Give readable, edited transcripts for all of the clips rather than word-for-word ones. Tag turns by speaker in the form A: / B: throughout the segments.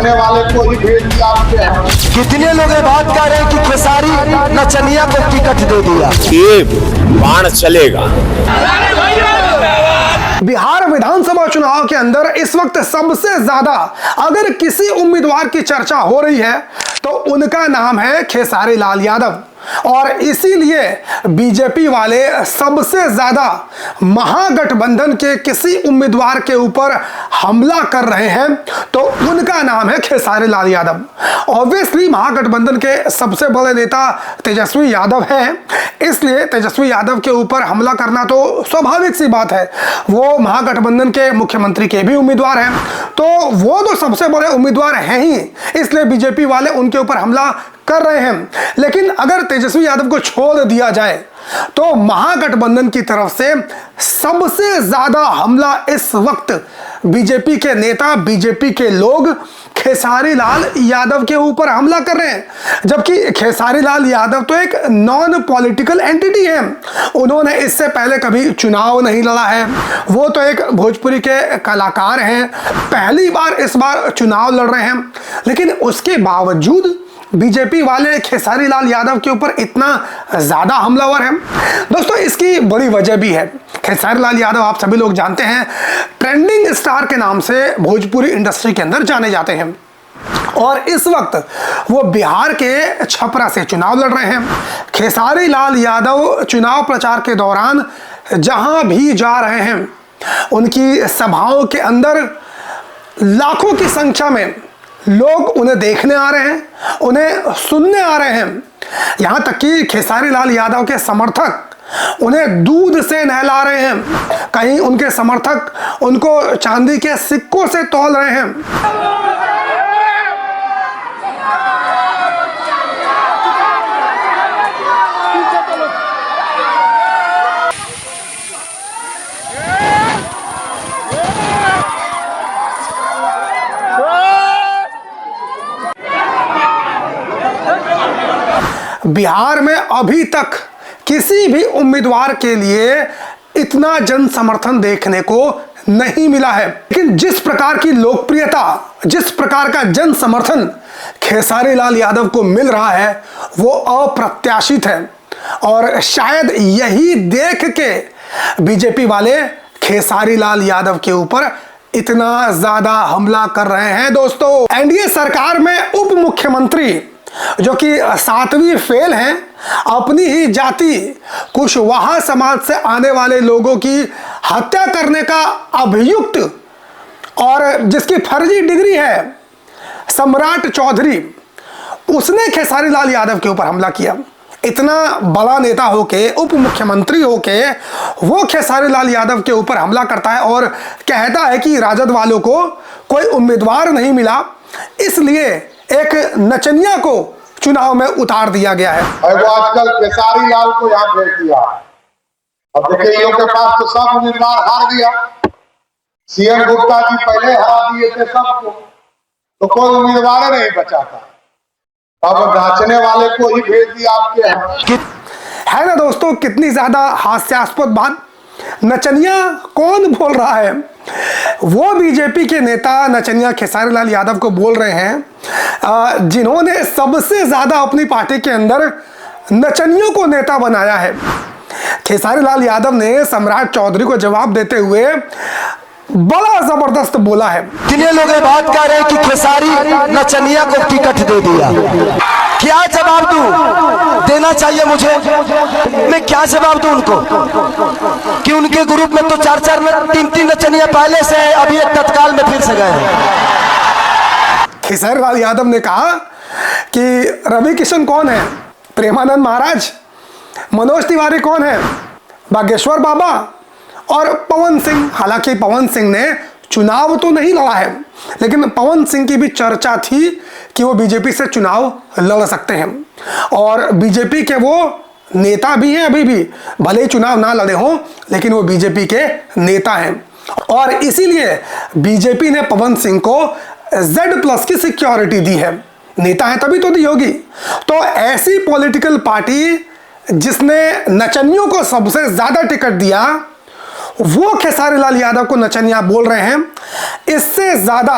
A: नाचने वाले को ही भेज दिया आपके यहाँ।
B: कितने लोग ये बात कर रहे हैं कि खेसारी नचनिया को टिकट दे दिया।
C: ये बाण चलेगा।
D: बिहार विधानसभा चुनाव के अंदर इस वक्त सबसे ज्यादा अगर किसी उम्मीदवार की चर्चा हो रही है तो उनका नाम है खेसारी लाल यादव। और इसीलिए बीजेपी वाले सबसे ज्यादा महागठबंधन के किसी उम्मीदवार के ऊपर हमला कर रहे हैं तो उनका नाम है खेसारी लाल यादव। ऑब्वियसली महागठबंधन के सबसे बड़े नेता तेजस्वी यादव हैं, इसलिए तेजस्वी यादव के ऊपर हमला करना तो स्वाभाविक सी बात है। वो महागठबंधन के मुख्यमंत्री के भी उम्मीदवार हैं, तो वो तो सबसे बड़े उम्मीदवार हैं ही, इसलिए बीजेपी वाले उनके ऊपर हमला कर रहे हैं। लेकिन अगर तेजस्वी यादव को छोड़ दिया जाए तो महागठबंधन की तरफ से सबसे ज्यादा हमला इस वक्त बीजेपी के नेता, बीजेपी के लोग खेसारी लाल यादव के ऊपर हमला कर रहे हैं। जबकि खेसारी लाल यादव तो एक नॉन पॉलिटिकल एंटिटी है, उन्होंने इससे पहले कभी चुनाव नहीं लड़ा है, वो तो एक भोजपुरी के कलाकार हैं, पहली बार इस बार चुनाव लड़ रहे हैं। लेकिन उसके बावजूद बीजेपी वाले खेसारी लाल यादव के ऊपर इतना ज्यादा हमलावर हैं। दोस्तों इसकी बड़ी वजह भी है। खेसारी लाल यादव आप सभी लोग जानते हैं, ट्रेंडिंग स्टार के नाम से भोजपुरी इंडस्ट्री के अंदर जाने जाते हैं और इस वक्त वो बिहार के छपरा से चुनाव लड़ रहे हैं। खेसारी लाल यादव चुनाव प्रचार के दौरान जहां भी जा रहे हैं उनकी सभाओं के अंदर लाखों की संख्या में लोग उन्हें देखने आ रहे हैं, उन्हें सुनने आ रहे हैं। यहां तक कि खेसारी लाल यादव के समर्थक उन्हें दूध से नहला रहे हैं, कहीं उनके समर्थक उनको चांदी के सिक्कों से तौल रहे हैं। बिहार में अभी तक किसी भी उम्मीदवार के लिए इतना जन समर्थन देखने को नहीं मिला है। लेकिन जिस प्रकार की लोकप्रियता, जिस प्रकार का जन समर्थन खेसारी लाल यादव को मिल रहा है वो अप्रत्याशित है और शायद यही देख के बीजेपी वाले खेसारी लाल यादव के ऊपर इतना ज्यादा हमला कर रहे हैं। दोस्तों एनडीए सरकार में उप मुख्यमंत्री जो कि 7वीं फेल हैं, अपनी ही जाति कुशवाहा समाज से आने वाले लोगों की हत्या करने का अभियुक्त और जिसकी फर्जी डिग्री है सम्राट चौधरी, उसने खेसारी लाल यादव के ऊपर हमला किया। इतना बड़ा नेता होके, उप मुख्यमंत्री होके वो खेसारी लाल यादव के ऊपर हमला करता है और कहता है कि राजद वालों को कोई उम्मीदवार नहीं मिला, इसलिए एक नचनिया को चुनाव में उतार दिया गया है।
A: वो आजकल खेसारी लाल को यहाँ भेज दिया। अब देखिए इन लोग के पास तो सब उम्मीदवार हार गया। सीएम गुप्ता जी पहले हरा दिए थे सबको, तो कोई उम्मीदवार नहीं बचा था। अब नाचने वाले को ही भेज दिया आपके यहाँ।
D: है ना दोस्तों, कितनी ज्यादा हास्यास्पद बात। नचनिया कौन बोल रहा है? वो बीजेपी के नेता नचनिया खेसारी लाल यादव को बोल रहे हैं जिन्होंने सबसे ज्यादा अपनी पार्टी के अंदर नचनियों को नेता बनाया है। खेसारी लाल यादव ने सम्राट चौधरी को जवाब देते हुए बड़ा जबरदस्त बोला है।
B: कितने लोग ये बात कर रहे हैं कि खेसारी नचनिया को टिकट दे दिया। क्या जवाब दूं? देना चाहिए मुझे। मैं क्या जवाब दूं उनको कि उनके ग्रुप में तो 4-4 नचनिया पहले से है, अभी एक तत्काल में फिर से गए हैं।
D: खेसारी लाल यादव ने कहा कि रवि किशन कौन है, प्रेमानंद महाराज, मनोज तिवारी कौन है, बागेश्वर बाबा और पवन सिंह। हालांकि पवन सिंह ने चुनाव तो नहीं लड़ा है, लेकिन पवन सिंह की भी चर्चा थी कि वो बीजेपी से चुनाव लड़ सकते हैं और बीजेपी के वो नेता भी हैं अभी भी, भले ही चुनाव ना लड़े हों लेकिन वो बीजेपी के नेता हैं। और इसीलिए बीजेपी ने पवन सिंह को Z+ की सिक्योरिटी दी है। नेता है तभी तो दी होगी। तो ऐसी पॉलिटिकल पार्टी जिसने नचनियों को सबसे ज्यादा टिकट दिया, वो खेसारी लाल यादव को नचनिया बोल रहे हैं। इससे ज्यादा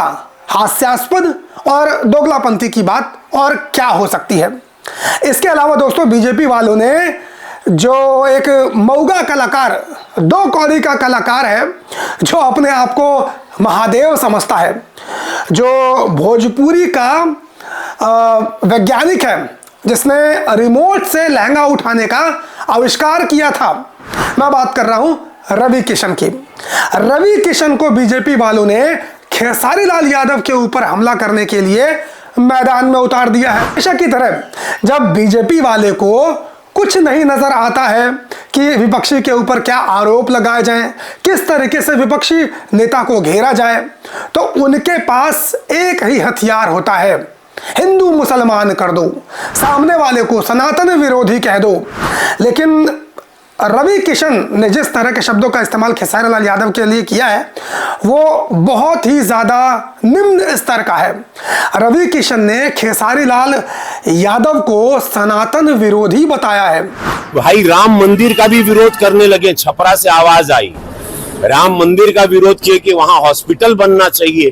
D: हास्यास्पद और दोगलापंथी की बात और क्या हो सकती है। इसके अलावा दोस्तों बीजेपी वालों ने जो एक मऊगा कलाकार, दो कौड़ी का कलाकार है जो अपने आप को महादेव समझता है, जो भोजपुरी का वैज्ञानिक है जिसने रिमोट से लहंगा उठाने का आविष्कार किया था, मैं बात कर रहा हूं रवि किशन की। रवि किशन को बीजेपी वालों ने खेसारी लाल यादव के ऊपर हमला करने के लिए मैदान में उतार दिया है। हमेशा की तरह जब बीजेपी वाले को कुछ नहीं नजर आता है कि विपक्षी के ऊपर क्या आरोप लगाए जाएं, किस तरीके से विपक्षी नेता को घेरा जाए, तो उनके पास एक ही हथियार होता है, हिंदू मुसलमान कर दो, सामने वाले को सनातन विरोधी कह दो। लेकिन रवि किशन ने जिस तरह के शब्दों का इस्तेमाल खेसारी लाल यादव के लिए किया है वो बहुत ही ज्यादा निम्न स्तर का है। रवि किशन ने खेसारी लाल यादव को सनातन विरोधी बताया है।
C: भाई राम मंदिर का भी विरोध करने लगे, छपरा से आवाज आई, राम मंदिर का विरोध किए कि वहां हॉस्पिटल बनना चाहिए।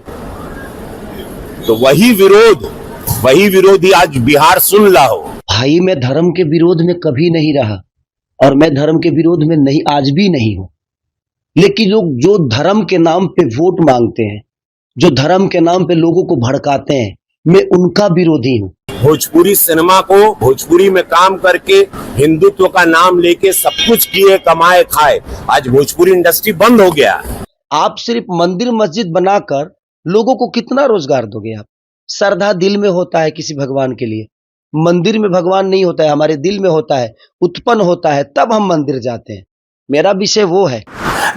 C: तो वही विरोधी आज बिहार सुन ला हो।
E: भाई मैं धर्म के विरोध में कभी नहीं रहा और मैं धर्म के विरोध में नहीं, आज भी नहीं हूं। लेकिन लोग जो धर्म के नाम पे वोट मांगते हैं, जो धर्म के नाम पे लोगों को भड़काते हैं, मैं उनका विरोधी हूं।
C: भोजपुरी सिनेमा को भोजपुरी में काम करके हिंदुत्व का नाम लेके सब कुछ किए, कमाए, खाए, आज भोजपुरी इंडस्ट्री बंद हो गया।
E: आप सिर्फ मंदिर मस्जिद बनाकर लोगों को कितना रोजगार दोगे आप? श्रद्धा दिल में होता है किसी भगवान के लिए, मंदिर में भगवान नहीं होता है, हमारे दिल में होता है, उत्पन्न होता है, तब हम मंदिर जाते हैं। मेरा विषय वो है।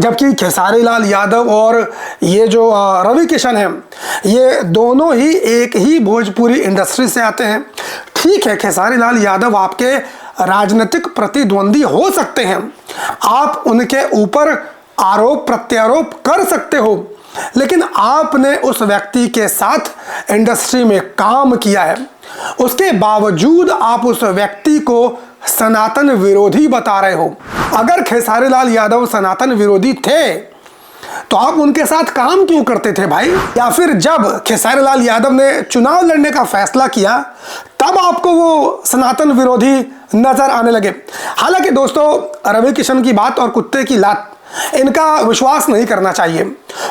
D: जबकि खेसारी लाल यादव और ये जो रवि किशन है, ये दोनों ही एक ही भोजपुरी इंडस्ट्री से आते हैं। ठीक है, खेसारी लाल यादव आपके राजनीतिक प्रतिद्वंदी हो सकते हैं, आप उनके ऊपर आरोप प्रत्यारोप कर सकते हो, लेकिन आपने उस व्यक्ति के साथ इंडस्ट्री में काम किया है, उसके बावजूद आप उस व्यक्ति को सनातन विरोधी बता रहे हो। अगर खेसारी लाल यादव सनातन विरोधी थे तो आप उनके साथ काम क्यों करते थे भाई? या फिर जब खेसारी लाल यादव ने चुनाव लड़ने का फैसला किया तब आपको वो सनातन विरोधी नजर आने लगे? हालांकि दोस्तों रवि किशन की बात और कुत्ते की लात, इनका विश्वास नहीं करना चाहिए,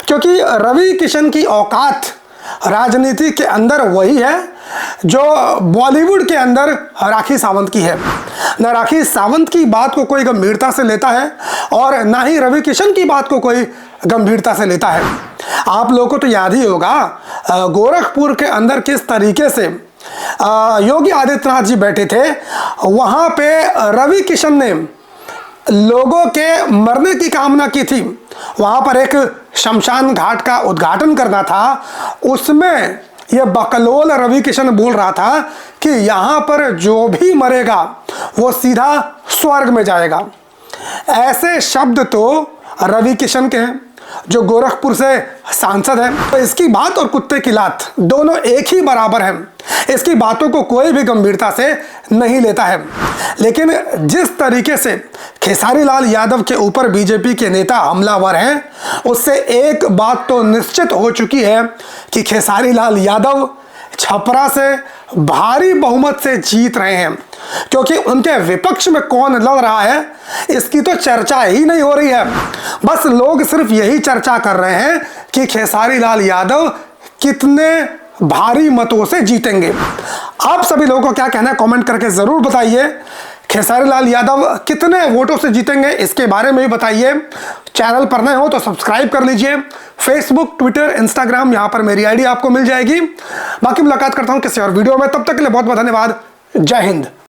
D: क्योंकि रवि किशन की औकात राजनीति के अंदर वही है जो बॉलीवुड के अंदर राखी सावंत की है। न राखी सावंत की बात को कोई गंभीरता से लेता है और ना ही रवि किशन की बात को कोई गंभीरता से लेता है। आप लोगों को तो याद ही होगा गोरखपुर के अंदर किस तरीके से योगी आदित्यनाथ जी बैठे थे, वहां पे रवि किशन ने लोगों के मरने की कामना की थी। वहां पर एक शमशान घाट का उद्घाटन करना था, उसमें यह बकलोल रवि किशन बोल रहा था कि यहां पर जो भी मरेगा वो सीधा स्वर्ग में जाएगा। ऐसे शब्द तो रवि किशन के हैं जो गोरखपुर से सांसद हैं। तो इसकी बात और कुत्ते की लात दोनों एक ही बराबर हैं, इसकी बातों को कोई भी गंभीरता से नहीं लेता है। लेकिन जिस तरीके से खेसारी लाल यादव के ऊपर बीजेपी के नेता हमलावर हैं, उससे एक बात तो निश्चित हो चुकी है कि खेसारी लाल यादव छपरा से भारी बहुमत से जीत रहे हैं, क्योंकि उनके विपक्ष में कौन लड़ रहा है इसकी तो चर्चा ही नहीं हो रही है। बस लोग सिर्फ यही चर्चा कर रहे हैं कि खेसारी लाल यादव कितने भारी मतों से जीतेंगे। आप सभी लोगों को क्या कहना है कमेंट करके जरूर बताइए। खेसारी लाल यादव कितने वोटों से जीतेंगे इसके बारे में भी बताइए। चैनल पर नए हो तो सब्सक्राइब कर लीजिए। फेसबुक, ट्विटर, इंस्टाग्राम, यहां पर मेरी आईडी आपको मिल जाएगी। बाकी मुलाकात करता हूं किसी और वीडियो में, तब तक के लिए बहुत बहुत धन्यवाद। जय हिंद।